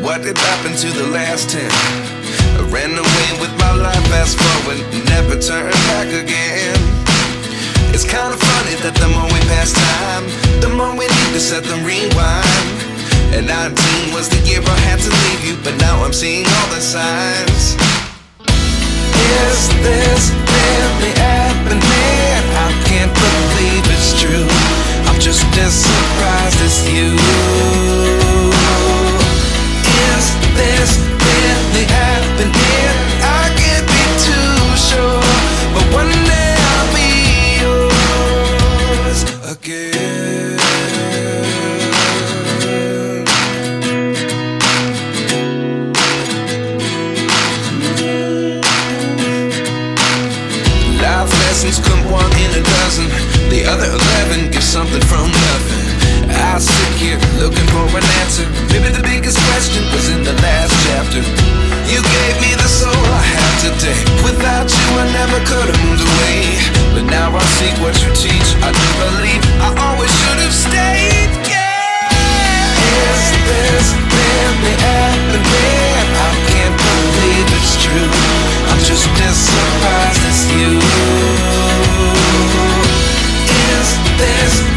What did happen to the last 10? I ran away with my life, fast forward, never turn back again. It's kind of funny that the more we pass time, the more we need to set them rewind. And 19 was the year I had to leave you, but now I'm seeing all the signs. Is this really happening? I can't believe it's true. I'm just as surprised as you. Is this really happening? I can't be too sure, but one day I'll be yours again. Life lessons come one in a dozen. The other 11 give something from nothing. I sit here looking for an answer. Maybe the biggest question was in the last chapter. You gave me the soul I have today. Without you I never could have moved away. But now I see what you teach. I do believe I always should have stayed. Yeah. Is this really happening? I can't believe it's true. I'm just as surprised as you. Is this